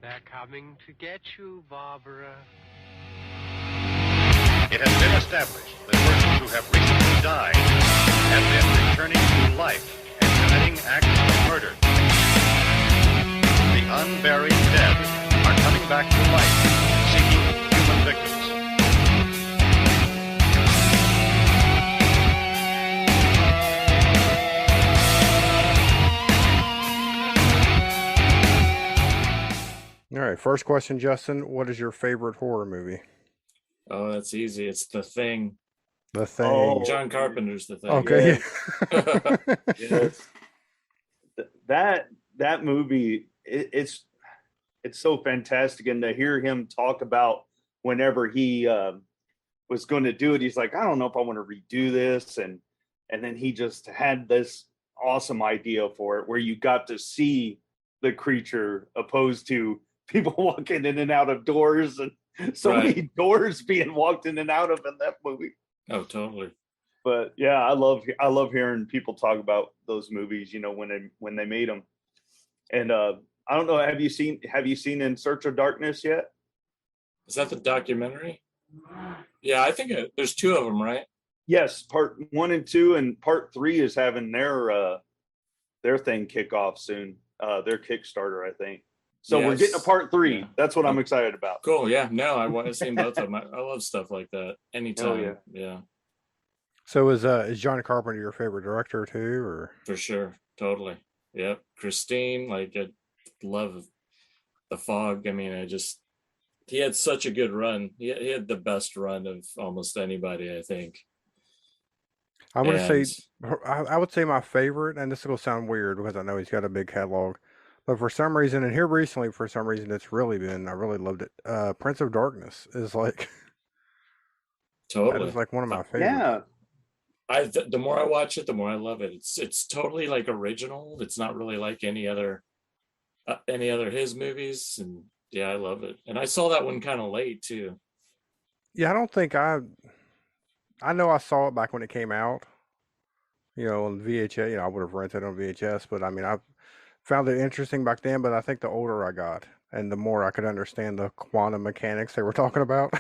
They're coming to get you, Barbara. It has been established that persons who have recently died have been returning to life and committing acts of murder. The unburied dead are coming back to life, seeking human victims. All right, first question, Justin. What is your favorite horror movie? Oh, that's easy. It's The Thing. The Thing. Oh, John Carpenter's The Thing. Okay. Yes. That movie, it's so fantastic, and to hear him talk about whenever he was going to do it, he's like, I don't know if I want to redo this, and then he just had this awesome idea for it, where you got to see the creature opposed to people walking in and out of doors, and so many doors being walked in and out of in that movie. Oh, totally. But yeah, I love hearing people talk about those movies, when they made them. And I don't know, have you seen In Search of Darkness yet? Is that the documentary? Yeah, I think there's two of them, right? Yes, part 1 and 2, and part 3 is having their thing kick off soon. Their Kickstarter, I think. So Yes. We're getting a part 3. Yeah. That's what I'm excited about. Cool. Yeah. No, I've seen both of them. I love stuff like that. Anytime. Yeah. So is John Carpenter your favorite director too, or? For sure. Totally. Yep. Christine, I love The Fog. I mean, he had such a good run. He had the best run of almost anybody, I think. I would say my favorite, and this will sound weird because I know he's got a big catalog, but for some reason, and here recently, it's really been, I really loved it. Prince of Darkness is like, totally. that is like one of my favorites. Yeah. The more I watch it, the more I love it. It's totally like original. It's not really like any other his movies, and yeah, I love it. And I saw that one kind of late too. Yeah, I don't think I know I saw it back when it came out, on VHS. I would have rented it on VHS, but I mean, I found it interesting back then. But I think the older I got, and the more I could understand the quantum mechanics they were talking about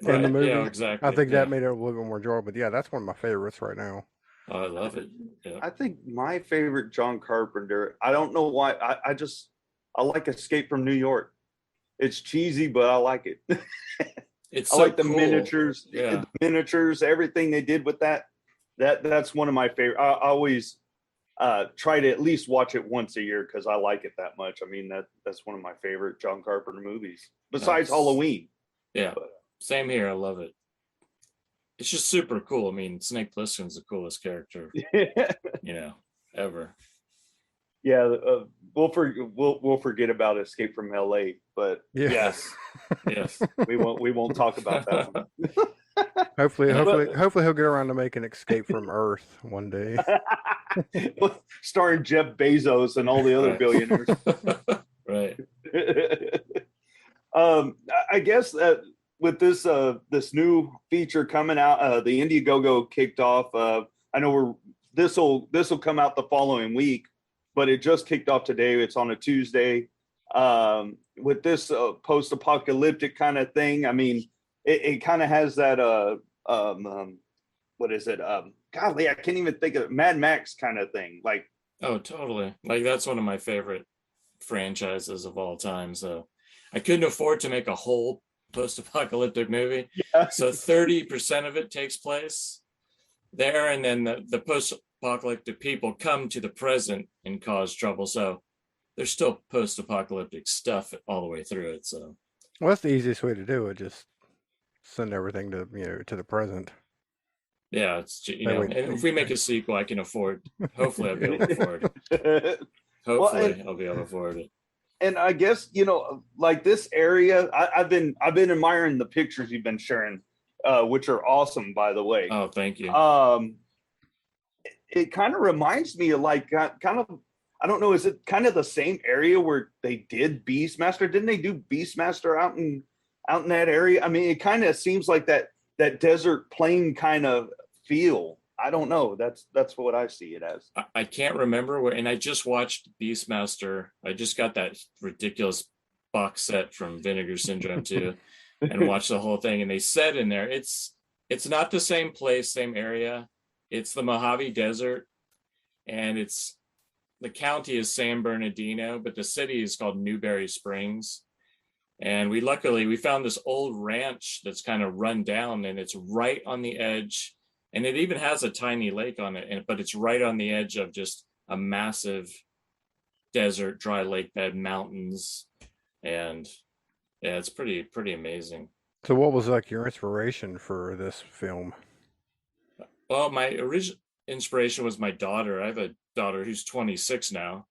in the movie, yeah, exactly. I think that made it a little bit more enjoyable. But yeah, that's one of my favorites right now. Oh, I love it. Yeah. I think my favorite John Carpenter, I don't know why, I like Escape from New York. It's cheesy, but I like it. It's I so like the cool. miniatures, everything they did with that. That's one of my favorite. I always try to at least watch it once a year because I like it that much. I mean, that's one of my favorite John Carpenter movies besides Halloween. Yeah, same here. I love it. It's just super cool. I mean, Snake Plissken's the coolest character, ever. Yeah, we'll forget about Escape from LA, but yes, we won't talk about that one. Hopefully he'll get around to making Escape from Earth one day. Starring Jeff Bezos and all the other billionaires. Right. I guess that with this new feature coming out, the Indiegogo kicked off. I know this will come out the following week, but it just kicked off today. It's on a Tuesday. With this post-apocalyptic kind of thing, I mean, it kind of has that what is it? Golly, I can't even think of it. Mad Max kind of thing. Like, oh, totally. Like, that's one of my favorite franchises of all time. So I couldn't afford to make a whole post-apocalyptic movie. Yeah. So 30% of it takes place there, and then the post-apocalyptic people come to the present and cause trouble. So there's still post-apocalyptic stuff all the way through it. So, well, that's the easiest way to do it. Just send everything to the present. Yeah, it's and if we make a sequel, I can afford. Hopefully, I'll be able to afford it. Hopefully, I'll be able to afford it. And I guess like this area, I've been admiring the pictures you've been sharing, which are awesome, by the way. Oh, thank you. It kind of reminds me of like kind of, I don't know, is it kind of the same area where they did Beastmaster? Didn't they do Beastmaster out in that area? I mean, it kind of seems like that desert plain kind of feel. I don't know. That's what I see it as. I can't remember where, and I just watched Beastmaster. I just got that ridiculous box set from Vinegar Syndrome too, and watched the whole thing. And they said in there, it's not the same place, same area. It's the Mojave Desert, and the county is San Bernardino, but the city is called Newberry Springs. And we found this old ranch that's kind of run down, and it's right on the edge. And it even has a tiny lake on it, but it's right on the edge of just a massive desert, dry lake bed, mountains. And yeah, it's pretty amazing. So what was like your inspiration for this film? Well, my original inspiration was my daughter. I have a daughter who's 26 now,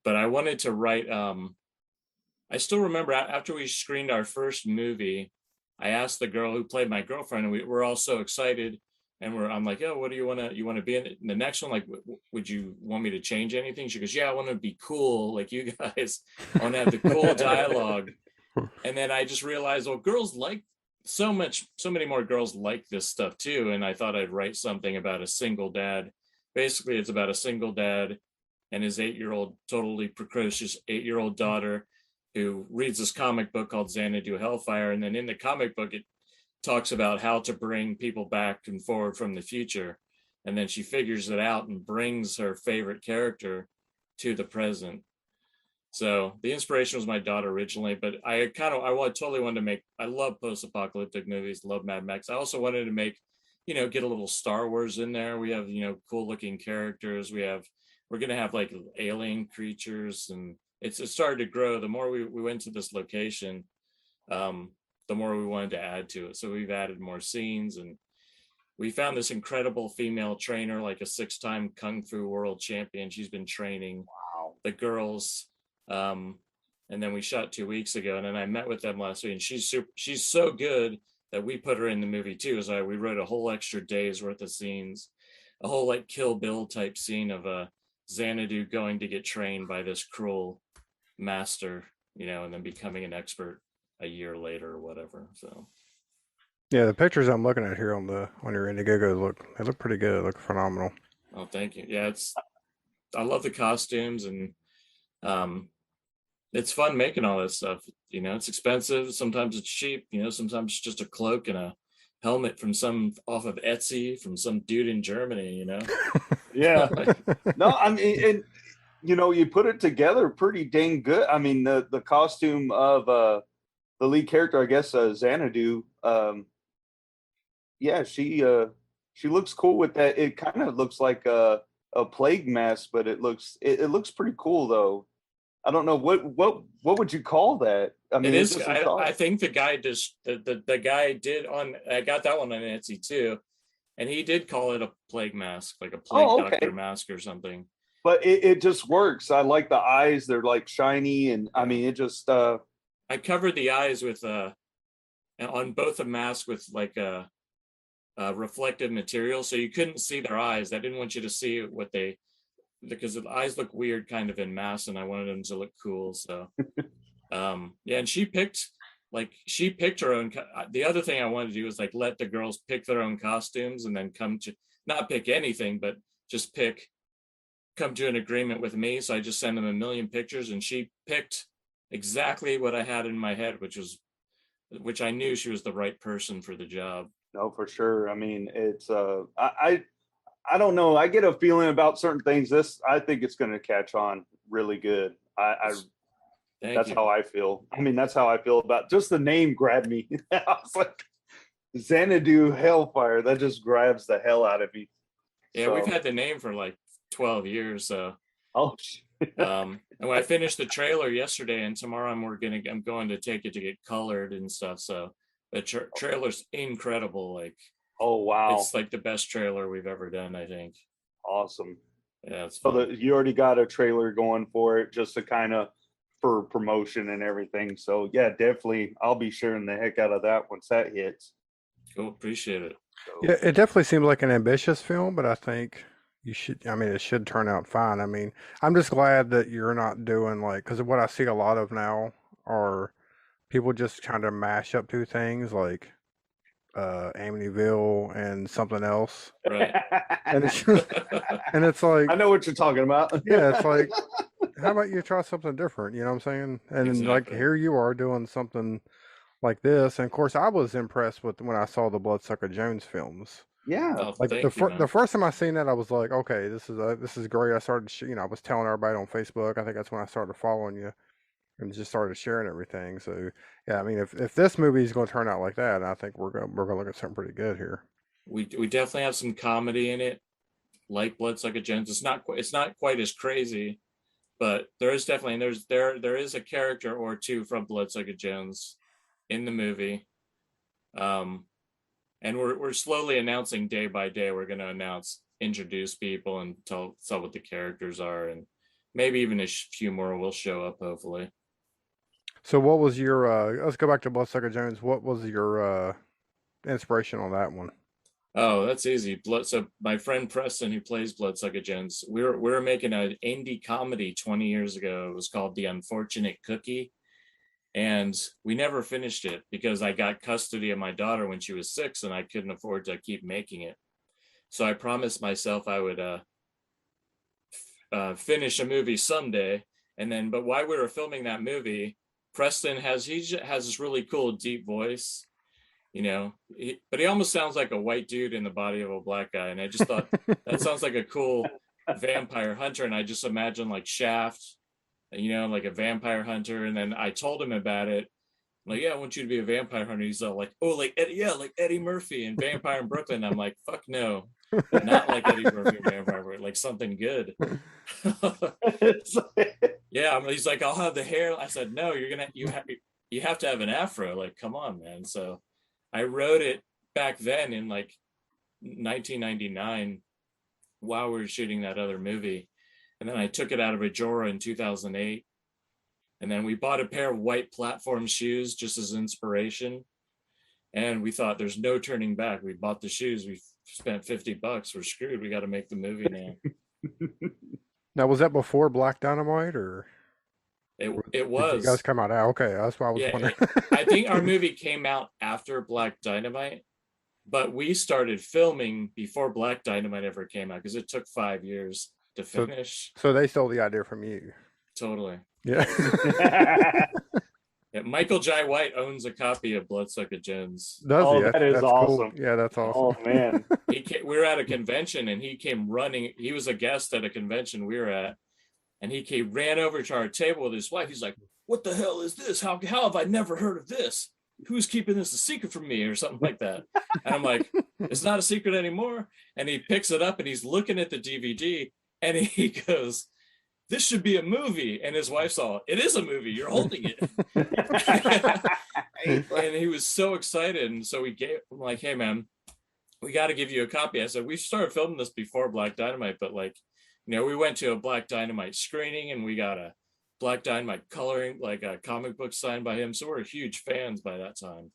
but I wanted to write, I still remember after we screened our first movie, I asked the girl who played my girlfriend, and we were all so excited. And I'm like, oh, what do you want to be in the next one? Like, would you want me to change anything? She goes, yeah, I want to be cool. Like you guys, I want to have the cool dialogue. And then I just realized, well, girls like so many more girls like this stuff too. And I thought I'd write something about a single dad. Basically, it's about a single dad and his 8-year-old, totally precocious 8-year-old daughter who reads this comic book called Xanadu Hellfire. And then in the comic book, it talks about how to bring people back and forward from the future. And then she figures it out and brings her favorite character to the present. So the inspiration was my daughter originally, but I totally wanted to make, I love post-apocalyptic movies, love Mad Max. I also wanted to make, get a little Star Wars in there. We have, cool looking characters. We're going to have like alien creatures, and it started to grow. The more we went to this location, the more we wanted to add to it. So we've added more scenes, and we found this incredible female trainer, like a 6-time Kung Fu world champion. She's been training the girls. And then we shot 2 weeks ago, and then I met with them last week, and she's so good that we put her in the movie too. So we wrote a whole extra day's worth of scenes, a whole like Kill Bill type scene of Xanadu going to get trained by this cruel master, and then becoming an expert a year later or whatever. So yeah, the pictures I'm looking at here on your Indiegogo look pretty good. Look phenomenal. Oh, thank you. Yeah, I love the costumes, and it's fun making all this stuff. It's expensive. Sometimes it's cheap. Sometimes it's just a cloak and a helmet off of Etsy from some dude in Germany. Yeah. No, I mean, and you put it together pretty dang good. I mean, the costume of the lead character, I guess, Xanadu. Yeah, she looks cool with that. It kind of looks like a plague mask, but it looks pretty cool though. I don't know what would you call that? I mean, it is. I think the guy the guy did on. I got that one on Etsy too, and he did call it a plague mask, like a plague doctor mask or something. But it just works. I like the eyes; they're like shiny, and I mean, it just. I covered the eyes with on both the masks with like a reflective material, so you couldn't see their eyes. I didn't want you to see because the eyes look weird kind of in masks, and I wanted them to look cool. So yeah, and she picked her own. The other thing I wanted to do was like let the girls pick their own costumes, and then come to not pick anything, but just come to an agreement with me. So I just sent them a million pictures, and she picked exactly what I had in my head, which I knew she was the right person for the job. No, for sure. I mean, it's I don't know. I get a feeling about certain things. I think it's going to catch on really good. That's how I feel. I mean, that's how I feel about just the name grabbed me. I was like, Xanadu Hellfire. That just grabs the hell out of me. Yeah, so. We've had the name for like 12 years. So. Oh. And when I finished the trailer yesterday, and tomorrow I'm going to take it to get colored and stuff. So the trailer's incredible. Like. Oh wow! It's like the best trailer we've ever done, I think. Awesome. Yeah, it's fun. So you already got a trailer going for it, just to kind of for promotion and everything. So yeah, definitely, I'll be sharing the heck out of that once that hits. Cool, appreciate it. So. Yeah, it definitely seems like an ambitious film, but I think it should turn out fine. I mean, I'm just glad that you're not doing because what I see a lot of now are people just trying to mash up two things like. Amityville and something else, right? And it's like I know what you're talking about. Yeah, it's like how about you try something different? You know what I'm saying? And then, like, Exactly. here you are doing something like this. And of course, I was impressed with when I saw the Bloodsucker Jones films. Yeah. Oh, Like thank you, man. the first time I seen that, I was like, okay, this is great. I started, I was telling everybody on Facebook. I think that's when I started following you and just started sharing everything. So yeah, I mean, if this movie is going to turn out like that, I think we're gonna look at something pretty good here. We definitely have some comedy in it, like Bloodsucker Jones. It's not quite as crazy, but there is definitely, and there is a character or two from Bloodsucker Jones in the movie. And we're slowly announcing day by day. We're going to introduce people and tell what the characters are, and maybe even a few more will show up, hopefully. So what was your let's go back to Bloodsucker Jones. What was your inspiration on that one? Oh, that's easy. So my friend Preston, who plays Bloodsucker Jones, we were making an indie comedy 20 years ago. It was called The Unfortunate Cookie. And we never finished it because I got custody of my daughter when she was 6 and I couldn't afford to keep making it. So I promised myself I would finish a movie someday. And then, but while we were filming that movie, Preston has this really cool deep voice, but he almost sounds like a white dude in the body of a black guy. And I just thought that sounds like a cool vampire hunter. And I just imagined like Shaft, like a vampire hunter. And then I told him about it. I'm like, yeah, I want you to be a vampire hunter. He's all like, oh, like Eddie Murphy and Vampire in Brooklyn. I'm like, fuck no, not like Eddie Murphy and Vampire, like something good. Yeah, he's like, I'll have the hair. I said, no, you have to have an afro. Like, come on, man. So I wrote it back then in like 1999 while we were shooting that other movie. And then I took it out of a drawer in 2008. And then we bought a pair of white platform shoes just as inspiration. And we thought there's no turning back. We bought the shoes. We spent $50. We're screwed. We got to make the movie now. Now, was that before Black Dynamite or? It was. Did you guys come out? Okay, that's why I was wondering. I think our movie came out after Black Dynamite, but we started filming before Black Dynamite ever came out because it took 5 years to finish. So they stole the idea from you. Totally. Yeah. Yeah, Michael Jai White owns a copy of Bloodsucker Jones. Does he? That is that's awesome. Cool. Yeah, that's awesome. Oh man. We were at a convention and he came running. He was a guest at a convention we were at, and he ran over to our table with his wife. He's like, "What the hell is this? How have I never heard of this? Who's keeping this a secret from me?" or something like that. And I'm like, "It's not a secret anymore." And he picks it up and he's looking at the DVD and he goes, "This should be a movie." And his wife's all, "It is a movie. You're holding it." And he was so excited. And so I'm like, "Hey man, we got to give you a copy." I said, "We started filming this before Black Dynamite, but like, we went to a Black Dynamite screening and we got a Black Dynamite coloring, like a comic book signed by him. So we're huge fans by that time."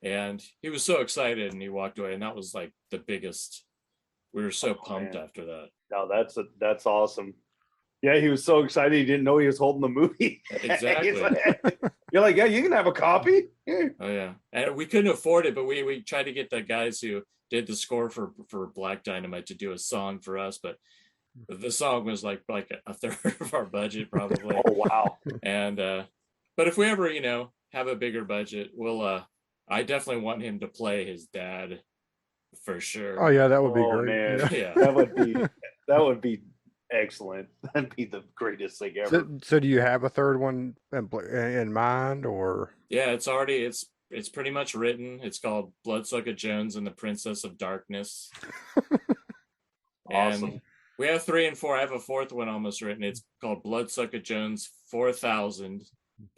And he was so excited and he walked away. And that was like the biggest. We were so pumped after that. No, that's awesome. Yeah, he was so excited he didn't know he was holding the movie. Exactly. You're like, yeah, you can have a copy. Oh yeah, and we couldn't afford it, but we tried to get the guys who did the score for Black Dynamite to do a song for us, but the song was like a third of our budget probably. Oh wow. And but if we ever have a bigger budget, we'll I definitely want him to play his dad for sure. Oh yeah, that would be great. Man. Yeah. that would be excellent. That'd be the greatest thing ever. So do you have a third one in mind, or? Yeah, it's pretty much written. It's called Bloodsucka Jones and the Princess of Darkness. Awesome. And we have 3 and 4. I have a 4th one almost written. It's called Bloodsucka Jones 4000,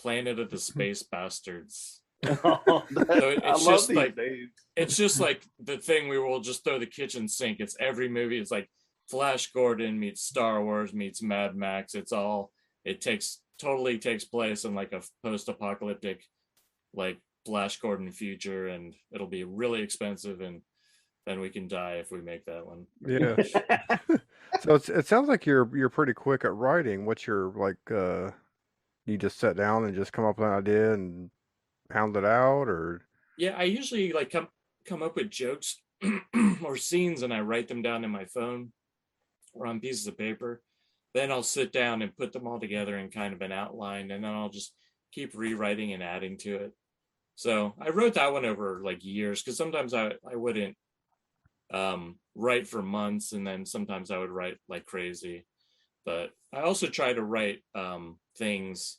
Planet of the Space Bastards. Oh, it's just like days. It's just like the thing we will just throw the kitchen sink. It's every movie. It's like Flash Gordon meets Star Wars meets Mad Max. It totally takes place in like a post-apocalyptic like Flash Gordon future, and it'll be really expensive, and then we can die if we make that one. Yeah. So it sounds like you're pretty quick at writing. What's your like? You just sit down and just come up with an idea and pound it out, or? Yeah, I usually like come up with jokes or scenes, and I write them down in my phone or on pieces of paper. then I'll sit down and put them all together in kind of an outline, and then I'll just keep rewriting and adding to it. So I wrote that one over like years, because sometimes I wouldn't write for months, and then sometimes I would write like crazy. But I also try to write things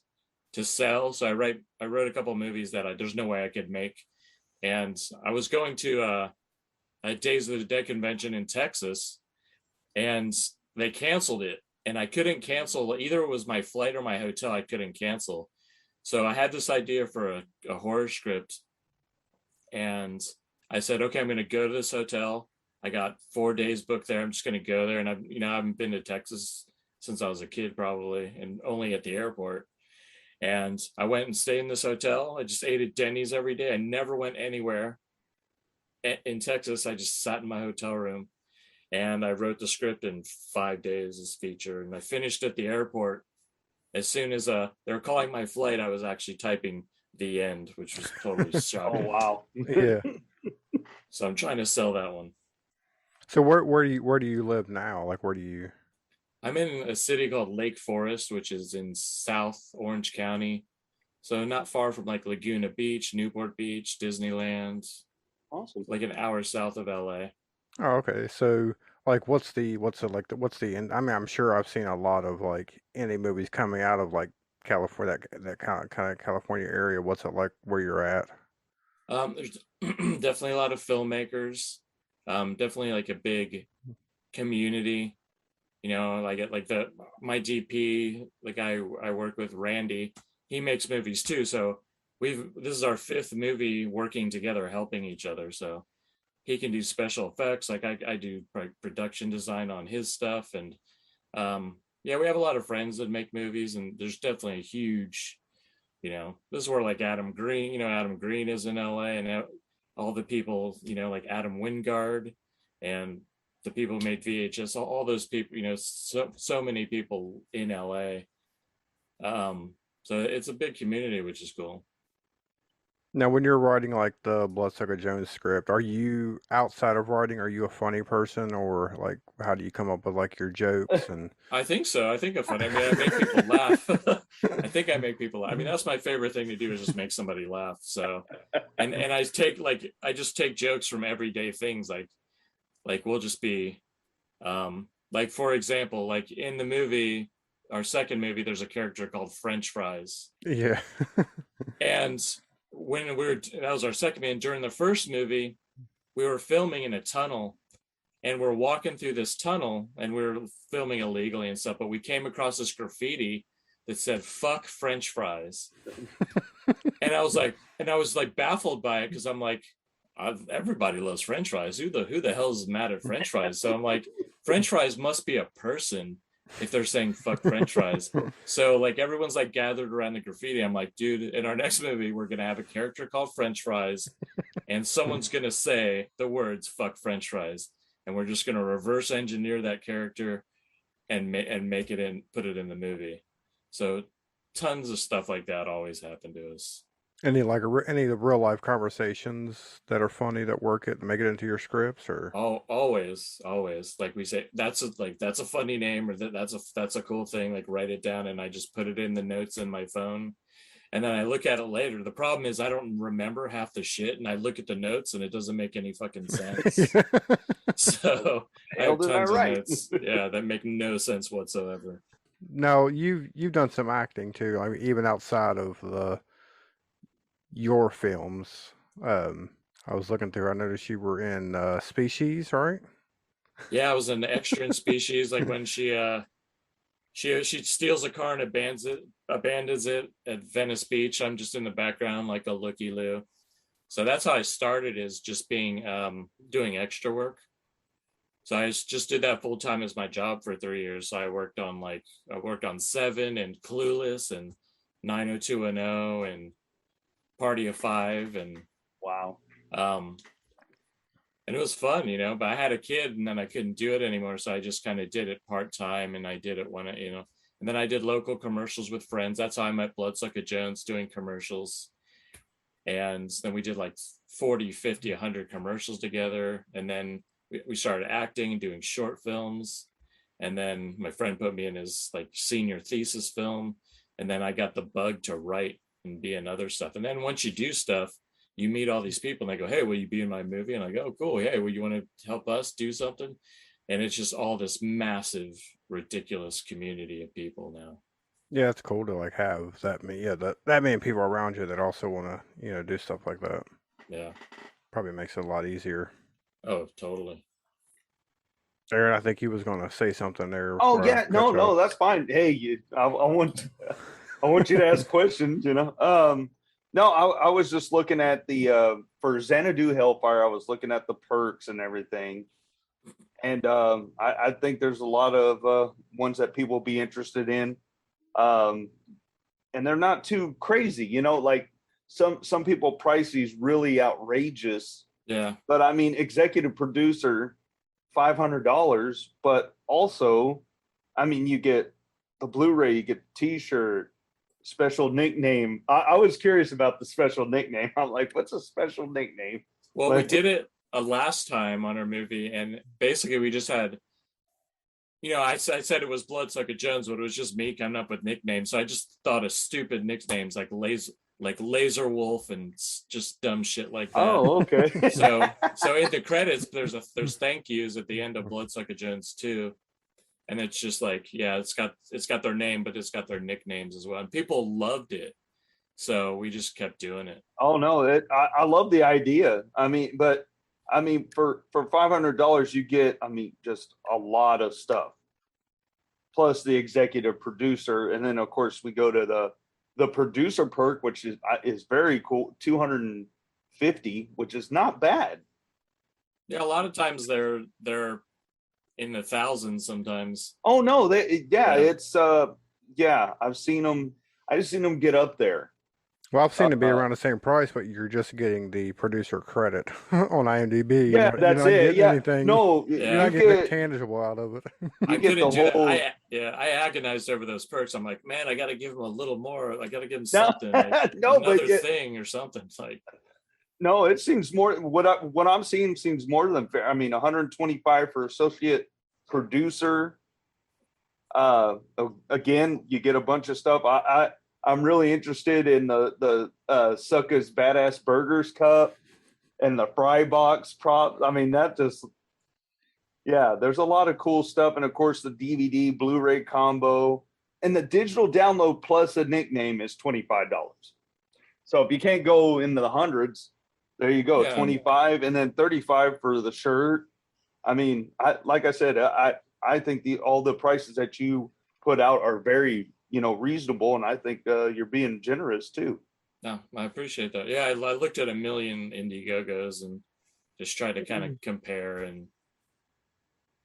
to sell. So I wrote a couple of movies that there's no way I could make. And I was going to a Days of the Dead convention in Texas, and they canceled it. And I couldn't cancel, either it was my flight or my hotel, I couldn't cancel. So I had this idea for a horror script. And I said, okay, I'm going to go to this hotel. I got 4 days booked there. I'm just going to go there. And I haven't been to Texas since I was a kid, probably, and only at the airport. And I went and stayed in this hotel. I just ate at Denny's every day. I never went anywhere in Texas. I just sat in my hotel room, and I wrote the script in 5 days as feature. And I finished at the airport. As soon as they were calling my flight, I was actually typing the end, which was totally shocking. Oh, wow. Yeah. So I'm trying to sell that one. So where do you live now? Like, where do you? I'm in a city called Lake Forest, which is in South Orange County. So not far from like Laguna Beach, Newport Beach, Disneyland. Awesome. Like an hour south of LA. Oh, okay. So, like, what's the end? I mean, I'm sure I've seen a lot of like indie movies coming out of like California, that kind of California area. What's it like where you're at? There's definitely a lot of filmmakers. Definitely like a big community. Like my DP, the guy I work with, Randy, he makes movies too. So this is our 5th movie working together, helping each other. So he can do special effects. Like I do production design on his stuff. And we have a lot of friends that make movies, and there's definitely a huge, this is where like Adam Green is in LA, and all the people, like Adam Wingard and the people who made VHS, all those people, so many people in LA. So it's a big community, which is cool. Now, when you're writing like the Bloodsucka Jones script, are you outside of writing? Are you a funny person, or like how do you come up with like your jokes? And I think so. I think I'm funny. I mean, I make people laugh. I think I make people laugh. I mean, that's my favorite thing to do, is just make somebody laugh. So, and I just take jokes from everyday things. Like we'll just be, like for example, like in the movie, our second movie, there's a character called French Fries. yeah. And when that was our second movie, and during the first movie, we were filming in a tunnel, and we're walking through this tunnel, and we were filming illegally and stuff, but we came across this graffiti that said "fuck French fries." And I was like baffled by it, because I'm like, everybody loves French fries. Who the hell is mad at French fries? So I'm like, French fries must be a person if they're saying "fuck French fries." So like everyone's like gathered around the graffiti. I'm like, dude, in our next movie, we're gonna have a character called French Fries, and someone's gonna say the words "fuck French fries," and we're just gonna reverse engineer that character and make it in, put it in the movie. So tons of stuff like that always happen to us. Any like any of the real life conversations that are funny that make it into your scripts, or? Oh, always. Like we say, that's a funny name, or that's a cool thing. Like write it down, and I just put it in the notes in my phone, and then I look at it later. The problem is I don't remember half the shit, and I look at the notes, and it doesn't make any fucking sense. So I have tons of notes, that make no sense whatsoever. No, you've done some acting too. I mean, even outside of your films. I was looking through. I noticed you were in Species, right? Yeah, I was an extra in Species. Like when she steals a car and abandons it at Venice Beach. I'm just in the background like a looky-loo. So that's how I started, is just being doing extra work. So I just did that full time as my job for 3 years. So I worked on Seven and Clueless and 90210 and Party of Five, and wow. And it was fun, but I had a kid, and then I couldn't do it anymore. So I just kind of did it part-time, and I did it when and then I did local commercials with friends. That's how I met Bloodsucka Jones, doing commercials. And then we did like 40, 50, 100 commercials together. And then we started acting and doing short films. And then my friend put me in his like senior thesis film, and then I got the bug to write and be in other stuff. And then once you do stuff, you meet all these people and they go, hey, will you be in my movie? And I go, oh, cool. Hey, well, you want to help us do something? And it's just all this massive, ridiculous community of people now. Yeah, it's cool to like have that many, that many people around you that also want to, do stuff like that. Yeah. Probably makes it a lot easier. Oh, totally. Aaron, I think he was going to say something there. Oh yeah, no, that's fine. Hey, I want you to ask questions. No, I was just looking at the for Xanadu Hellfire. I was looking at the perks and everything, and I think there's a lot of ones that people will be interested in, and they're not too crazy. Like some people price these really outrageous. Yeah, but I mean, executive producer. $500, but also, I mean, you get the Blu-ray, you get T-shirt, special nickname. I was curious about the special nickname. I'm like, what's a special nickname? Well, we did it last time on our movie, and basically we just had, I said it was Bloodsucka Jones, but it was just me coming up with nicknames. So I just thought of stupid nicknames like Laser Wolf and just dumb shit like that. Oh, okay. so in the credits, there's thank yous at the end of Bloodsucka Jones too, and it's just like, yeah, it's got their name, but it's got their nicknames as well, and people loved it, so we just kept doing it. Oh no, I love the idea. For $500 you get, just a lot of stuff, plus the executive producer, and then of course we go to the producer perk, which is very cool, $250, which is not bad. Yeah, a lot of times they're in the thousands sometimes. Oh no, it's I've seen them. I just seen them get up there. Well, I've seen it be around the same price, but you're just getting the producer credit on IMDb. Yeah, that's it. Yeah, anything, no, you're not getting anything tangible out of it. I couldn't do that. I agonized over those perks. I'm like, man, I got to give them a little more. I got to give them something, another thing or something. It's like, no, it seems more. What I'm seeing seems more than fair. I mean, 125 for associate producer. Again, you get a bunch of stuff. I'm really interested in the Sucka's Badass Burgers Cup and the Fry Box prop. I mean, there's a lot of cool stuff. And of course, the DVD Blu-ray combo and the digital download plus a nickname is $25. So if you can't go into the hundreds, there you go, 25 and then 35 for the shirt. I mean, like I said, I think all the prices that you put out are very reasonable, and I think you're being generous too. No, I appreciate that. Yeah, I looked at a million Indiegogos and just tried to kind of compare. And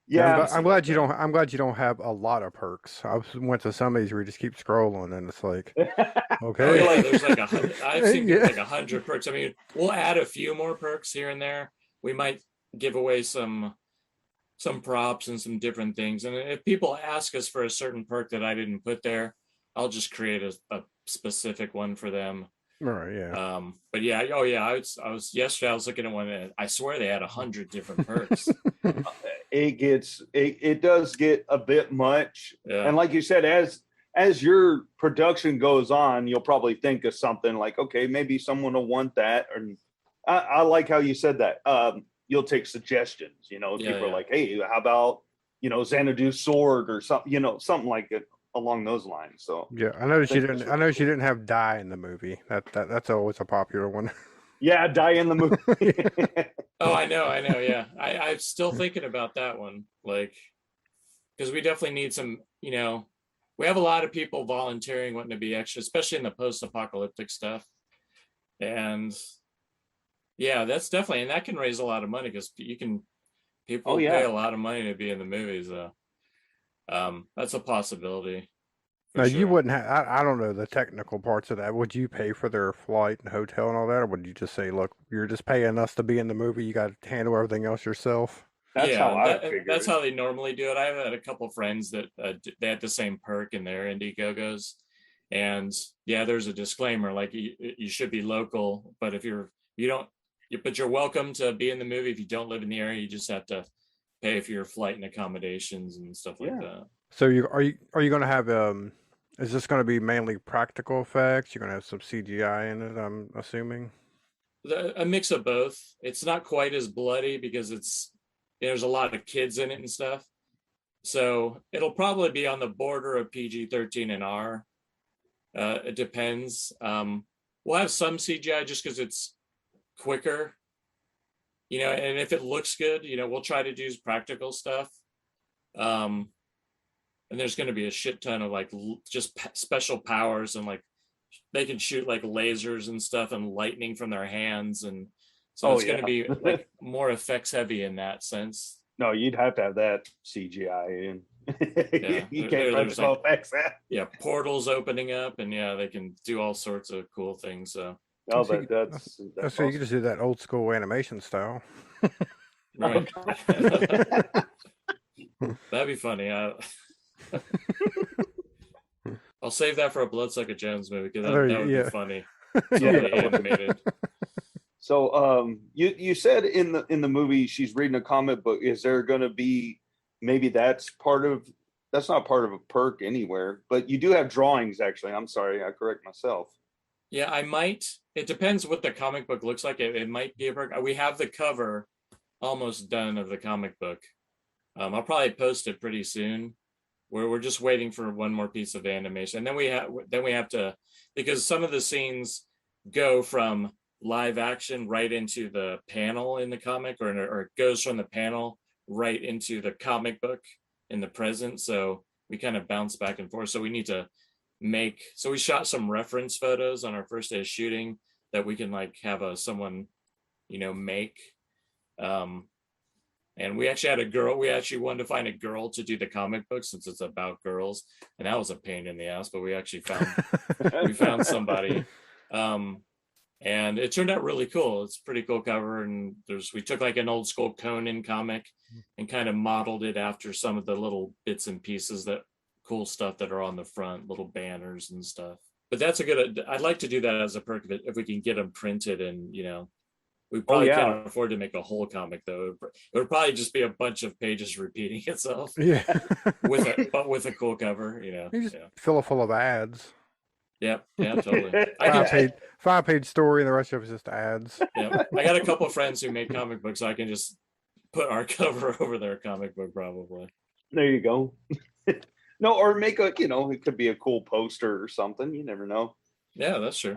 yeah, I'm glad you don't have a lot of perks. I went to some of these where you just keep scrolling, and it's like, okay, oh, yeah, there's like 100. I've seen like 100 perks. I mean, we'll add a few more perks here and there. We might give away some props and some different things. And if people ask us for a certain perk that I didn't put there, I'll just create a specific one for them. Right. Yeah. But yeah. Oh yeah. I was yesterday. I was looking at one. And I swear they had 100 different perks. It does get a bit much. Yeah. And like you said, as your production goes on, you'll probably think of something like, okay, maybe someone will want that. And I like how you said that. You'll take suggestions, people are like, hey, how about, Xanadu sword or something, something like it along those lines. So yeah, I noticed you didn't have dye in the movie. That's always a popular one. Yeah, dye in the movie. Oh, I know. Yeah. I'm still thinking about that one. Like, because we definitely need some, we have a lot of people volunteering wanting to be extra, especially in the post-apocalyptic stuff. And yeah, that's definitely, and that can raise a lot of money because people pay a lot of money to be in the movies. That's a possibility. Now, you wouldn't have, I don't know the technical parts of that. Would you pay for their flight and hotel and all that? Or would you just say, look, you're just paying us to be in the movie. You got to handle everything else yourself? That's how they normally do it. I've had a couple of friends that they had the same perk in their Indiegogos. And yeah, there's a disclaimer, like you should be local, but if you're welcome to be in the movie. If you don't live in the area, you just have to pay for your flight and accommodations and stuff like that. So are you going to have is this going to be mainly practical effects? You're going to have some CGI in it, I'm assuming. A mix of both. It's not quite as bloody because there's a lot of kids in it and stuff. So it'll probably be on the border of PG-13 and R. It depends. We'll have some CGI just because it's quicker, and if it looks good, we'll try to do practical stuff. And there's going to be a shit ton of like just special powers, and like they can shoot like lasers and stuff and lightning from their hands, and so it's going to be like more effects heavy in that sense. No, you'd have to have that CGI in. You can't run the effects. Yeah, portals opening up, and they can do all sorts of cool things. So but that's so awesome. you can just do that old school animation style. Right. That'd be funny. I'll save that for a Bloodsucka Jones movie because that would be funny. Totally animated. So you said in the movie she's reading a comic book. Is there going to be maybe that's not part of a perk anywhere, but you do have drawings actually. I'm sorry, I correct myself. Yeah, I might. It depends what the comic book looks like. It might be a perk. We have the cover almost done of the comic book. I'll probably post it pretty soon. We're just waiting for one more piece of animation, and then we have to, because some of the scenes go from live action right into the panel in the comic, or it goes from the panel right into the comic book in the present. So we kind of bounce back and forth. So we need to so we shot some reference photos on our first day of shooting that we can like have someone, make. And we actually had a girl. We actually wanted to find a girl to do the comic book since it's about girls, and that was a pain in the ass. But we actually found somebody, and it turned out really cool. It's a pretty cool cover, and we took like an old school Conan comic and kind of modeled it after some of the little bits and pieces, that cool stuff that are on the front, little banners and stuff. But that's I'd like to do that as a perk if we can get them printed, and we probably can't afford to make a whole comic though. It would probably just be a bunch of pages repeating itself. Yeah. with a cool cover, You just fill it full of ads. Yep. Yeah, totally. 5-page story, and the rest of it is just ads. Yeah. I got a couple of friends who make comic books, so I can just put our cover over their comic book probably. There you go. No, or make it could be a cool poster or something. You never know. Yeah, that's true.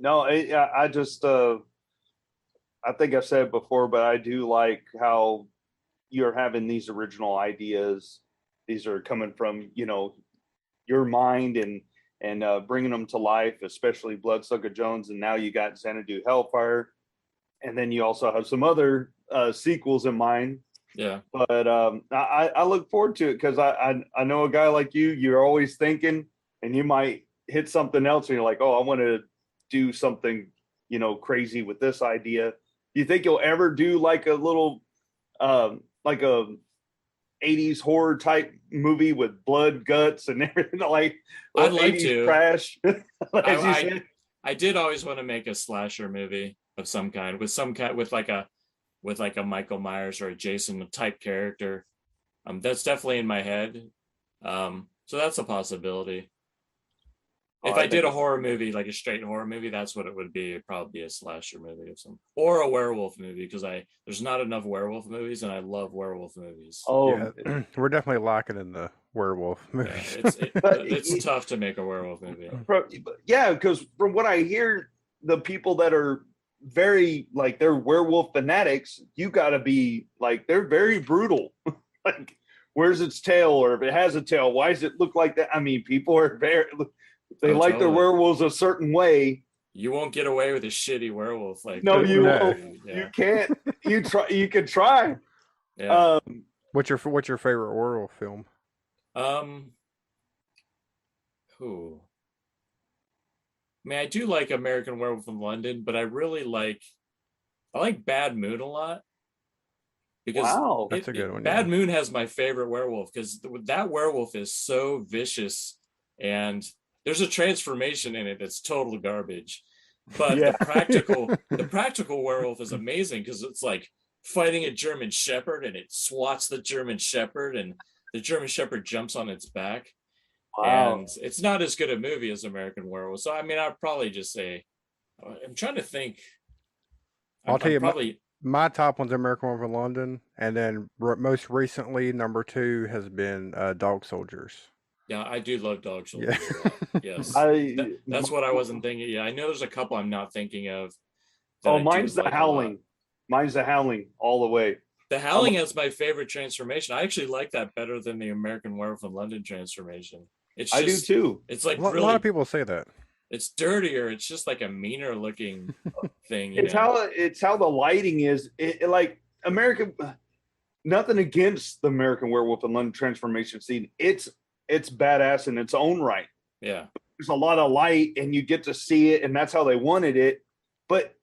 No, I just, I think I've said it before, but I do like how you're having these original ideas. These are coming from, your mind and bringing them to life, especially Bloodsucka Jones. And now you got Xanadu Hellfire. And then you also have some other sequels in mind. Yeah. But I look forward to it because I know a guy like you're always thinking, and you might hit something else and you're like, oh, I want to do something, crazy with this idea. Do you think you'll ever do like a little, like a 80s horror type movie with blood, guts, and everything, like I'd like to trash? I did always want to make a slasher movie of some kind, with like a Michael Myers or a Jason type character. That's definitely in my head. So that's a possibility. If I did a horror movie, like a straight horror movie, that's what it would be. It'd probably be a slasher movie or a werewolf movie, because there's not enough werewolf movies, and I love werewolf movies. Oh, yeah, we're definitely lacking in the werewolf movies. Yeah, it's tough to make a werewolf movie. Yeah, because from what I hear, the people that are very like they're werewolf fanatics, you got to be like they're very brutal. Like, where's its tail, or if it has a tail, why does it look like that? I mean, people are very. They like their werewolves a certain way. You won't get away with a shitty werewolf like no, that. You won't. Yeah. You can't. You try. You can try. Yeah. What's your favorite werewolf film? Who? I mean, I do like American Werewolf in London, but I like Bad Moon a lot. Because that's a good one. Bad Moon has my favorite werewolf, because that werewolf is so vicious, and there's a transformation in it that's total garbage. But the practical werewolf is amazing, because it's like fighting a German Shepherd, and it swats the German Shepherd, and the German Shepherd jumps on its back. Wow. And it's not as good a movie as American Werewolf. So I mean, I'd probably just say, I'm trying to think. I'll tell you, probably my top one's American Werewolf in London, and then most recently, number 2 has been Dog Soldiers. Yeah, I do love Dog Soldiers Yeah. a lot. Yes, that's what I wasn't thinking. Yeah, I know there's a couple I'm not thinking of. Oh, mine's The Howling. Mine's The Howling all the way. The Howling is my favorite transformation. I actually like that better than the American Werewolf in London transformation. It's just, I do too. It's like a really, lot of people say that. It's dirtier. It's just like a meaner looking thing. It's how the lighting is. It like American. Nothing against the American Werewolf in London transformation scene. It's badass in its own right. Yeah. There's a lot of light, and you get to see it, and that's how they wanted it. But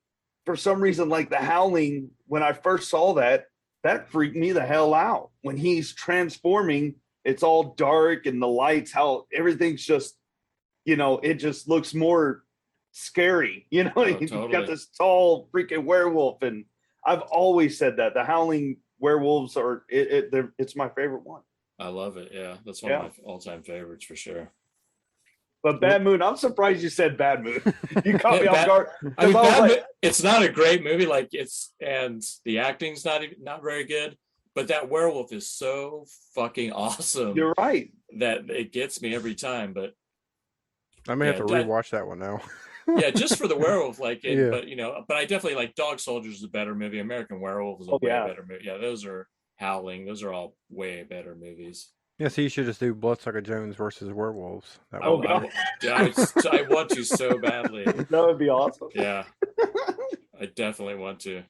for some reason, like The Howling, when I first saw that freaked me the hell out. When he's transforming, it's all dark and the lights, how everything's just, it just looks more scary. You've got this tall freaking werewolf, and I've always said that The Howling werewolves it's my favorite one. I love it. Yeah, that's one of my all-time favorites for sure. But Bad Moon, I'm surprised you said Bad Moon. You caught me off guard. I mean, it's not a great movie, and the acting's not very good, but that werewolf is so fucking awesome. You're right. That it gets me every time. But I may have to rewatch that one now. Yeah, just for the werewolf, but I definitely like Dog Soldiers is a better movie. American Werewolf is a way better movie. Yeah, those are Howling. Those are all way better movies. Yeah, so you should just do Bloodsucka Jones versus werewolves. I want to so badly. That would be awesome. Yeah, I definitely want to.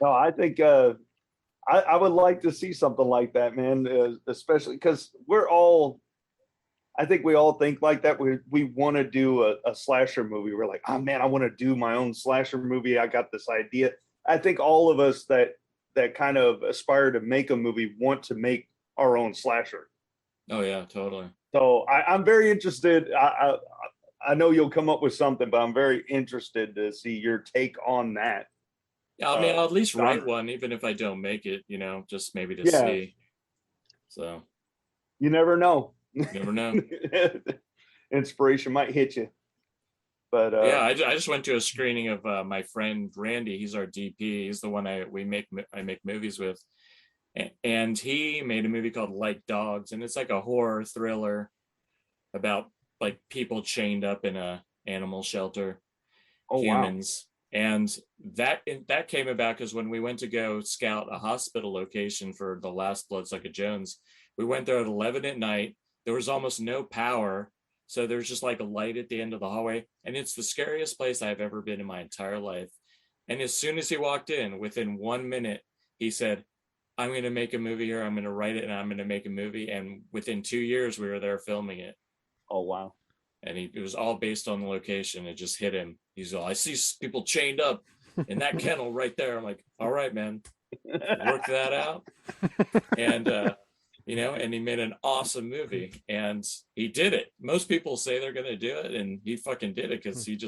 No, I think I would like to see something like that, man. Especially because I think we all think like that. We want to do a slasher movie. We're like, oh man, I want to do my own slasher movie. I got this idea. I think all of us that kind of aspire to make a movie want to make our own slasher. Oh yeah, totally. So I'm very interested. I know you'll come up with something, but I'm very interested to see your take on that. Yeah, I mean, I'll at least write one, even if I don't make it. Just maybe to see. So you never know. You never know. Inspiration might hit you. But I just went to a screening of my friend Randy. He's our DP. He's the one I make movies with. And he made a movie called Like Dogs, and it's like a horror thriller about like people chained up in a animal shelter, humans. Wow. And that came about because when we went to go scout a hospital location for the last Bloodsucka Jones, we went there at 11 at night. There was almost no power, so there's just like a light at the end of the hallway, and it's the scariest place I've ever been in my entire life. And as soon as he walked in, within 1 minute, he said, I'm going to make a movie here. I'm going to write it and I'm going to make a movie. And within 2 years, we were there filming it. Oh, wow. And it was all based on the location. It just hit him. He's all, I see people chained up in that kennel right there. I'm like, all right, man, work that out. And, and he made an awesome movie and he did it. Most people say they're going to do it and he fucking did it because if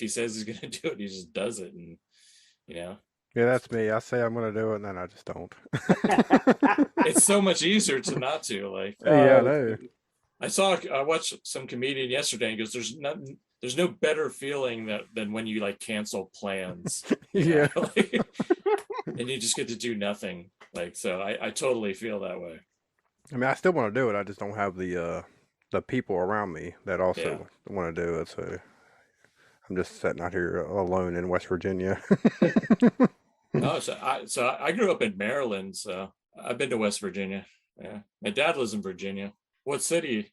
he says he's going to do it, he just does it. And, Yeah, that's me. I say I'm going to do it, and then I just don't. It's so much easier to not to. Like, yeah, I know. I watched some comedian yesterday and goes, there's no better feeling than when you like cancel plans. Yeah. And you just get to do nothing. Like, so I totally feel that way. I mean, I still want to do it. I just don't have the people around me that also want to do it. So I'm just sitting out here alone in West Virginia. Oh, so I grew up in Maryland, so I've been to West Virginia. Yeah, my dad lives in Virginia. What city?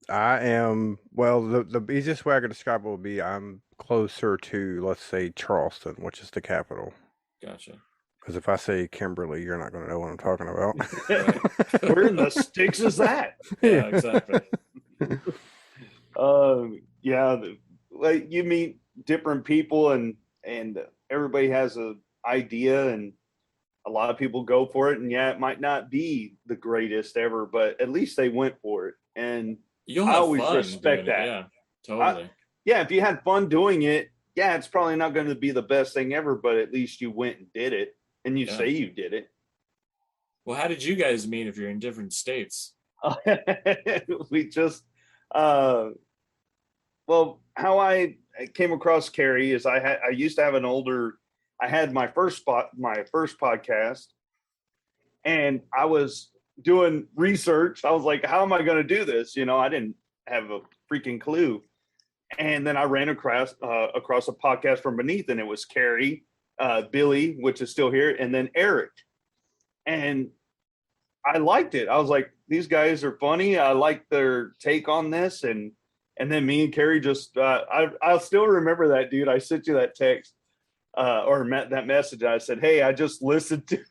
I am, well, the easiest way I could describe it would be I'm closer to, let's say, Charleston, which is the capital. Gotcha. Because if I say Kimberly, you're not going to know what I'm talking about. Right. Where in the sticks is that? Yeah, exactly. Like you meet different people and everybody has an idea and a lot of people go for it, and it might not be the greatest ever, but at least they went for it. And I always respect that. Yeah, totally. If you had fun doing it, yeah, it's probably not going to be the best thing ever, but at least you went and did it, and you say you did it. Well, how did you guys meet if you're in different states? We just, well, how I came across Carey is I used to have I had my first podcast, and I was doing research. I was like, how am I going to do this? You know, I didn't have a freaking clue. And then I ran across a podcast from beneath, and it was Carey, Billy, which is still here, and then Eric. And I liked it. I was like, these guys are funny. I like their take on this. And then me and Carey just, I'll still remember that, dude. I sent you that text or that message. I said, hey, I just listened to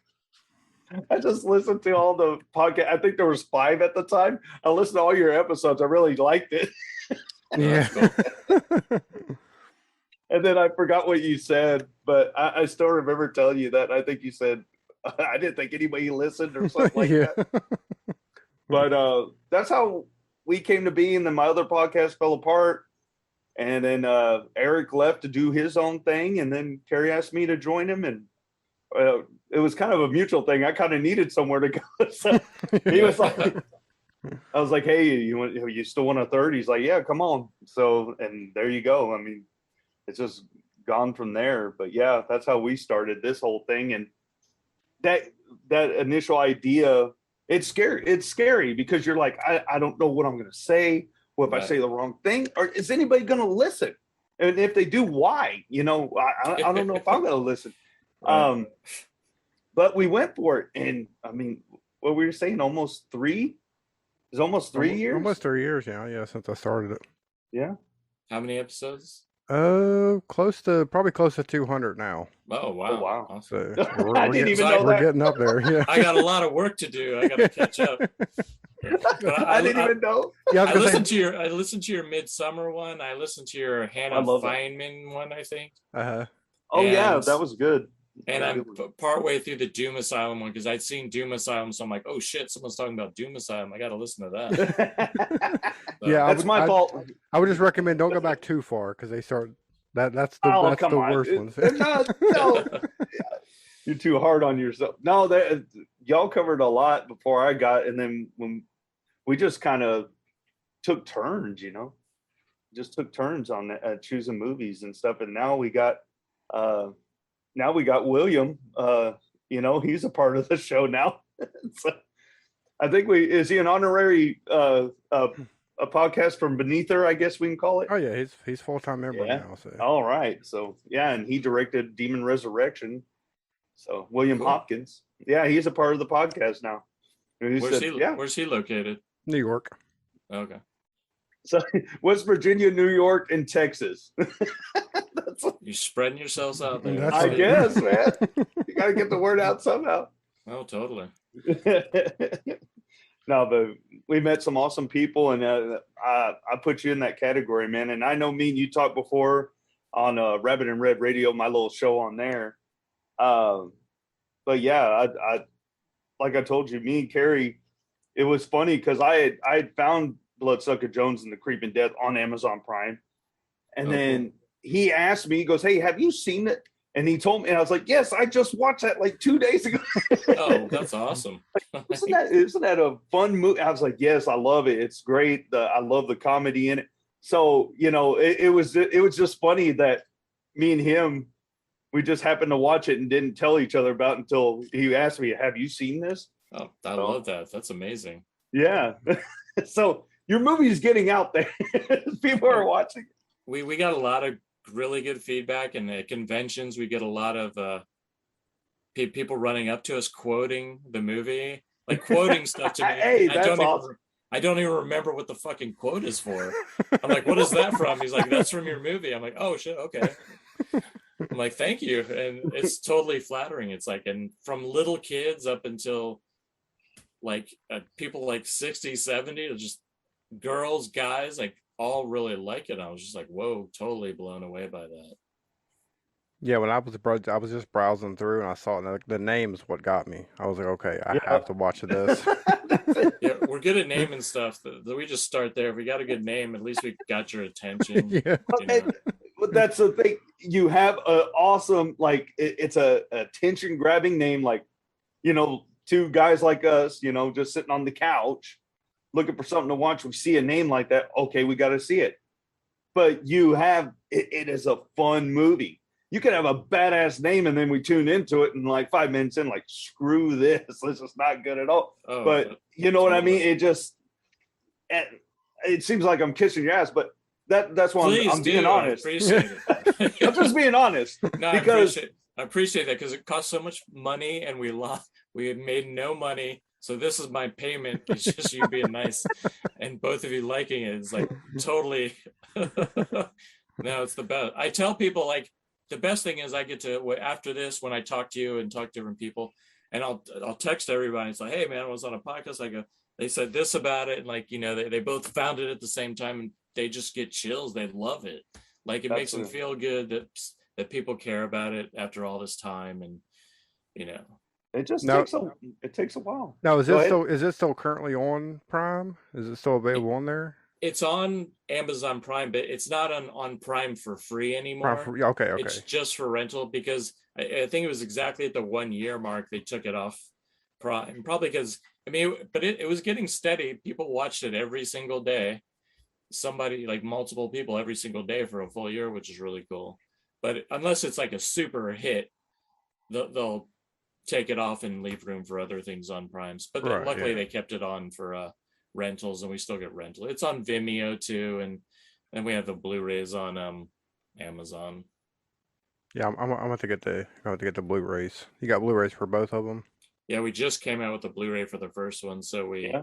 all the podcast. I think there was 5 at the time. I listened to all your episodes. I really liked it. Yeah. And then I forgot what you said, but I still remember telling you that. I think you said, I didn't think anybody listened or something like that. But that's how we came to be. And then my other podcast fell apart. And then Eric left to do his own thing. And then Carey asked me to join him. And it was kind of a mutual thing. I kind of needed somewhere to go. So he was like, I was like, hey, you still want a third? He's like, yeah, come on. So, and there you go. I mean, it's just gone from there. But yeah, that's how we started this whole thing. And that initial idea, it's scary because you're like, I don't know what I'm going to say. What if I say the wrong thing? Or is anybody going to listen? And if they do, why? You know, I don't know if I'm going to listen. Right. But we went for it. And I mean, what we were saying, almost 3 years? Almost 3 years, yeah, since I started it. Yeah. How many episodes? Close to 200 now. Oh wow! Awesome. So I didn't even know that. We're getting up there. Yeah, I got a lot of work to do. I got to catch up. I didn't even know. Yeah, I listened to your Midsummer one. I listened to your Hannah Feynman one, I think. Oh yeah, that was good. And I'm partway through the Doom Asylum one because I'd seen Doom Asylum, so I'm like, oh shit, someone's talking about Doom Asylum. I got to listen to that. Yeah, that's my fault. I would just recommend don't go back too far because they start that's the worst ones. No, you're too hard on yourself. No, y'all covered a lot before I got, and then when we just kind of took turns, you know, just took turns on choosing movies and stuff, and now we got William. You know, he's a part of the show now. So I think is he an honorary a podcast from beneath her, I guess we can call it. Oh yeah, he's full-time member now. So. All right. So yeah, and he directed Demon Resurrection. So William Hopkins. Yeah, he's a part of the podcast now. Where's he located? New York. Okay. So West Virginia, New York, and Texas. You're spreading yourselves out there. I guess, man. You got to get the word out somehow. Oh, totally. No, but we met some awesome people, and I put you in that category, man. And I know me and you talked before on Rabbit and Red Radio, my little show on there. But yeah, I like I told you, me and Carey, it was funny because I had found Bloodsucka Jones and the Creeping Death on Amazon Prime, and then he asked me, he goes, "Hey, have you seen it?" And he told me, and I was like, "Yes, I just watched that like 2 days ago." Oh, that's awesome! Isn't that a fun movie? I was like, "Yes, I love it. It's great. I love the comedy in it." So you know, it was just funny that me and him, we just happened to watch it and didn't tell each other about it until he asked me, "Have you seen this?" Oh, I love that. That's amazing. Yeah. So your movie is getting out there. People are watching. We got a lot of really good feedback, and at conventions we get a lot of people running up to us quoting the movie, like quoting stuff to me. Hey, that's awesome. I don't even remember what the fucking quote is for. I'm like, what is that from? He's like, that's from your movie. I'm like, oh shit, okay. I'm like, thank you. And it's totally flattering. It's like, and from little kids up until like people like 60, 70, to just girls, guys, like all really like it. I was just like, whoa, totally blown away by that. Yeah, when I was just browsing through and I saw it, and the name is what got me. I was like, okay, I have to watch this. Yeah, we're good at naming stuff. We just start there. If we got a good name, at least we got your attention. Yeah. But that's the thing. you have a awesome, like it's a attention grabbing name, like, you know, two guys like us, you know, just sitting on the couch looking for something to watch. We see a name like that. Okay, we got to see it. But you have it is a fun movie. You can have a badass name and then we tune into it and like 5 minutes in, like, screw this. This is not good at all. Oh, but you know what I mean? It just, it seems like I'm kissing your ass, but that's why I'm being honest. I appreciate it. I'm just being honest. No, because I appreciate that because it cost so much money and we had made no money. So this is my payment. It's just you being nice and both of you liking it. It's like totally, no, it's the best. I tell people, like, the best thing is I get to, after this, when I talk to you and talk to different people, and I'll text everybody. It's like, hey man, I was on a podcast. I go, they said this about it. And like, you know, they both found it at the same time and they just get chills. They love it. Like it makes them feel good that people care about it after all this time. And, you know, it just takes a while. Now, is it still currently on Prime? Is it still available on there? It's on Amazon Prime, but it's not on Prime for free anymore. Okay. It's just for rental because I think it was exactly at the 1 year mark they took it off Prime. Probably because, I mean, but it was getting steady. People watched it every single day. Somebody, like multiple people every single day for a full year, which is really cool. But unless it's like a super hit, they'll take it off and leave room for other things on Primes. But luckily they kept it on for rentals, and we still get rental. It's on Vimeo too, and then we have the Blu-rays on Amazon. Yeah, I'm going to get the Blu-rays. You got Blu-rays for both of them? Yeah, we just came out with the Blu-ray for the first one, so we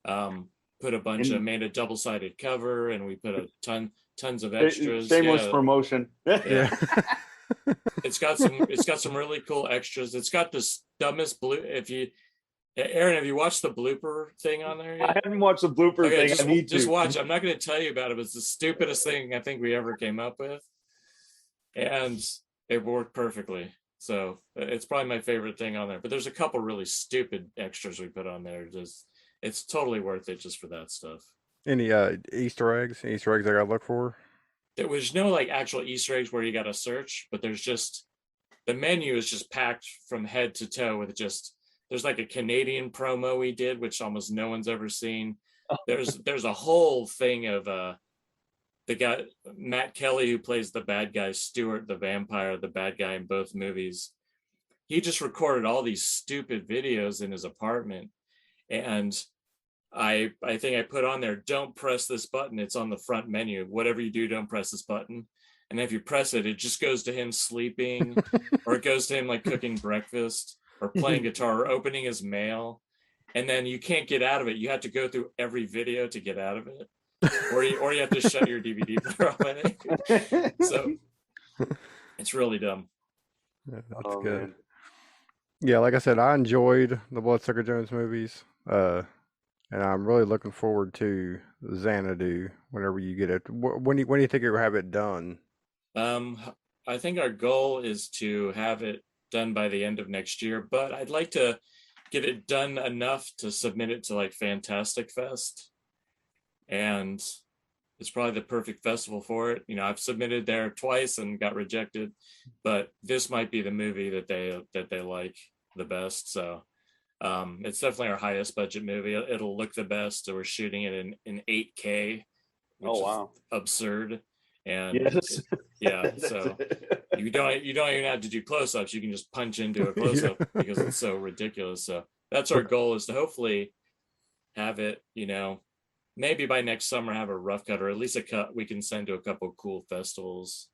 put a bunch made a double-sided cover, and we put tons of extras. Shameless promotion. Yeah. It's got some really cool extras. It's got this dumbest Aaron, have you watched the blooper thing on there yet? I haven't watched the blooper thing. Just watch. I'm not going to tell you about it, but it's the stupidest thing I think we ever came up with. And it worked perfectly. So it's probably my favorite thing on there. But there's a couple really stupid extras we put on there. It's totally worth it just for that stuff. Any Easter eggs? I gotta look for? There was no like actual Easter eggs where you got to search, but there's just, the menu is just packed from head to toe with there's like a Canadian promo we did, which almost no one's ever seen. There's a whole thing of the guy, Matt Kelly, who plays the bad guy, Stuart the vampire, the bad guy in both movies. He just recorded all these stupid videos in his apartment. And I think I put on there, don't press this button. It's on the front menu. Whatever you do, don't press this button. And if you press it, it just goes to him sleeping or it goes to him like cooking breakfast or playing guitar or opening his mail. And then you can't get out of it. You have to go through every video to get out of it. Or you have to shut your DVD player off, I think. So it's really dumb. Yeah, that's good. Man. Yeah, like I said, I enjoyed the Bloodsucker Jones movies. And I'm really looking forward to Xanadu whenever you get it. When do you think you'll have it done? I think our goal is to have it done by the end of next year, but I'd like to get it done enough to submit it to like Fantastic Fest. And it's probably the perfect festival for it. You know, I've submitted there twice and got rejected, but this might be the movie that they like the best. So it's definitely our highest budget movie. It'll look the best. So we're shooting it in 8K, which is absurd. And so you don't even have to do close-ups. You can just punch into a close-up because it's so ridiculous. So that's our goal, is to hopefully have it, you know, maybe by next summer have a rough cut, or at least a cut we can send to a couple of cool festivals.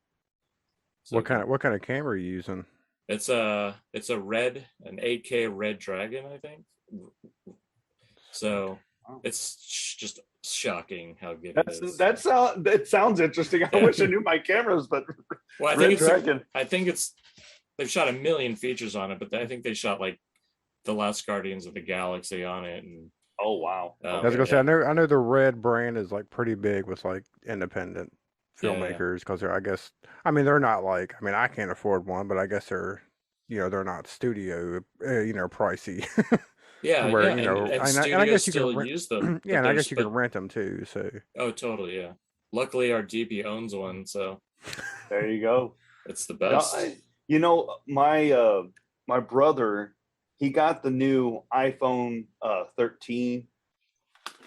So what kind of camera are you using? It's an 8K Red Dragon, I think. So it's just shocking how good it is. That sounds interesting. I wish I knew my cameras, but well, I think they've shot 1 million features on it, but I think they shot like the last Guardians of the Galaxy on it. And oh wow! I was gonna say, I know the Red brand is like pretty big with like independent filmmakers, because they're not like, I can't afford one, but I guess they're not studio pricey. Where, and I guess you can use them. Yeah, and I guess you can rent them too. So totally, yeah. Luckily, our DP owns one, so there you go. It's the No, best. my brother, he got the new iPhone 13,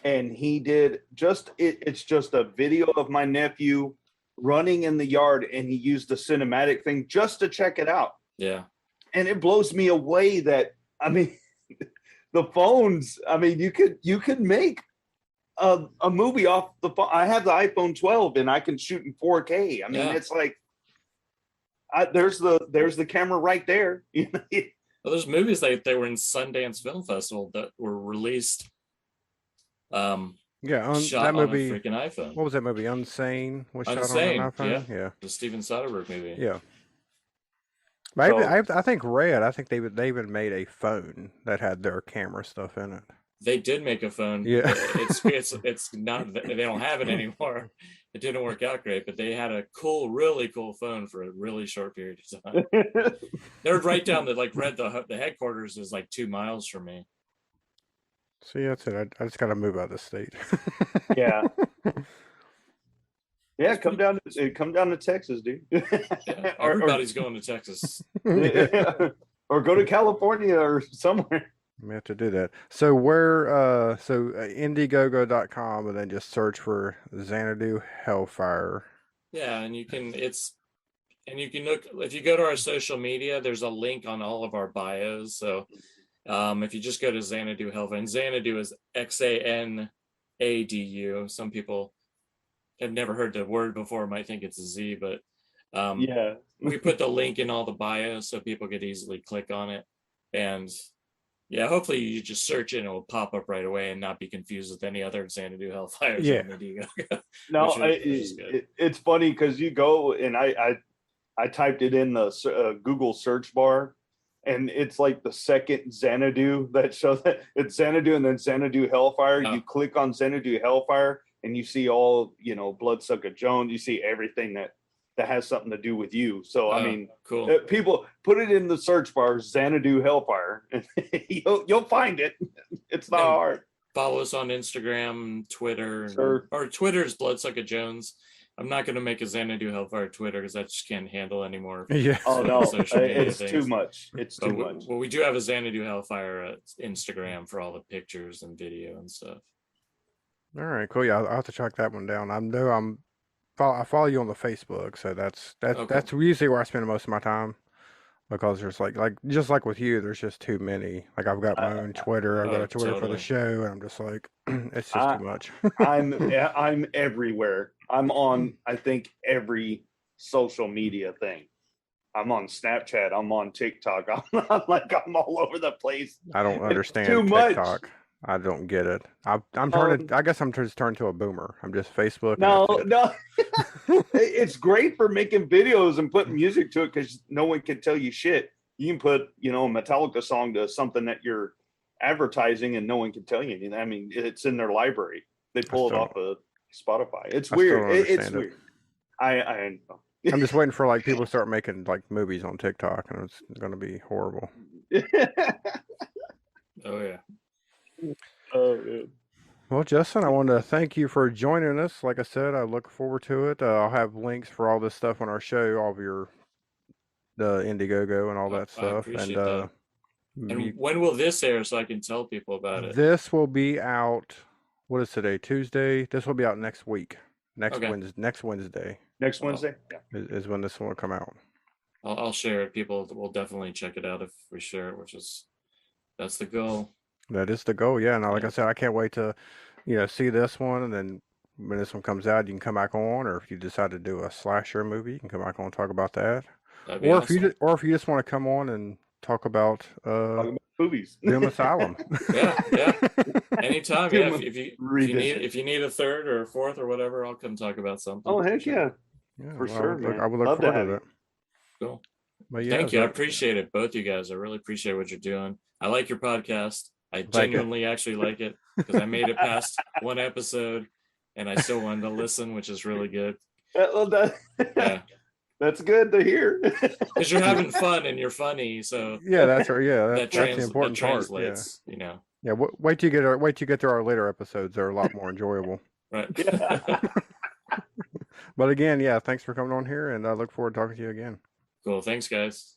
and he did it's just a video of my nephew running in the yard, and he used the cinematic thing just to check it out. Yeah. And it blows me away that, I mean, the phones, I mean, you could make a movie off the phone. I have the iPhone 12 and I can shoot in 4K. I mean, it's like, there's the camera right there. Well, there's movies that they were in Sundance Film Festival that were released. Shot that movie, on a freaking iPhone. What was that movie? Unsane was shot on Unsane, an iPhone. Yeah. The Steven Soderbergh movie. Yeah. But I think Red. I think they even made a phone that had their camera stuff in it. They did make a phone. Yeah. It's not. They don't have it anymore. It didn't work out great, but they had a really cool phone for a really short period of time. They're right down the headquarters is like 2 miles from me. See, that's it. I just got to move out of the state. Yeah. Yeah, come down to Texas, dude. Yeah, everybody's going to Texas. Or go to California or somewhere. We have to do that. So Indiegogo.com, and then just search for Xanadu Hellfire. Yeah, and you can look, if you go to our social media, there's a link on all of our bios. So if you just go to Xanadu Hellfire, and Xanadu is Xanadu. Some people have never heard the word before, might think it's a Z, but we put the link in all the bios so people could easily click on it. And yeah, hopefully you just search it and it will pop up right away and not be confused with any other Xanadu Hellfire. Yeah. No, it's funny because you go and I typed it in the Google search bar, and it's like the second Xanadu that shows that it's Xanadu and then Xanadu Hellfire. You click on Xanadu Hellfire and you see all, Bloodsucka Jones. You see everything that has something to do with you. So, I mean, cool. People put it in the search bar, Xanadu Hellfire, and you'll find it. It's not hard. Follow us on Instagram, Twitter, or Twitter's Bloodsucka Jones. I'm not going to make a Xanadu Hellfire Twitter because I just can't handle anymore. Yeah. Oh, no. It's too much. It's too much. Well, we do have a Xanadu Hellfire Instagram for all the pictures and video and stuff. All right, cool. Yeah, I'll have to track that one down. I follow you on the Facebook, so that's usually where I spend most of my time, because there's just like with you, there's just too many. Like, I've got my own Twitter. I've got a Twitter for the show, and I'm just like, it's just too much. I'm everywhere. I'm on, I think, every social media thing. I'm on Snapchat. I'm on TikTok. I'm all over the place. I don't understand too TikTok. Much. I don't get it. I guess I'm just turned to a boomer. I'm just Facebook. No. It's great for making videos and putting music to it because no one can tell you shit. You can put, a Metallica song to something that you're advertising and no one can tell you anything. I mean, it's in their library. They pull it off of Spotify. It's weird. It's weird. I'm just waiting for people to start making movies on TikTok, and it's going to be horrible. Oh yeah. Oh, yeah. Well, Justin, I want to thank you for joining us. Like I said, I look forward to it. I'll have links for all this stuff on our show, all of the Indiegogo and all that stuff. And when will this air so I can tell people about it? This will be out. What is today? Tuesday. This will be out next week. Wednesday. Next Wednesday. Next Wednesday. Is when this one will come out. I'll share it. People will definitely check it out if we share it, that's the goal. That is the goal, yeah. Now, like I said, I can't wait to, see this one, and then when this one comes out, you can come back on, or if you decide to do a slasher movie, you can come back on and talk about that. Or awesome. If you just want to come on and talk about movies, Doom Asylum. Yeah. Anytime. Yeah. If you need a third or a fourth or whatever, I'll come talk about something. Oh heck yeah. For sure. Man. I would look forward to it. Cool. Thank you. I appreciate it, both you guys. I really appreciate what you're doing. I like your podcast. I genuinely actually like it because I made it past one episode and I still wanted to listen, which is really good. That's good to hear. Because you're having fun and you're funny, so yeah, that's right. Yeah, that's the important part. Yeah. Yeah. Wait till you get through our later episodes. They're a lot more enjoyable. Right. But again, yeah, thanks for coming on here, and I look forward to talking to you again. Cool. Thanks, guys.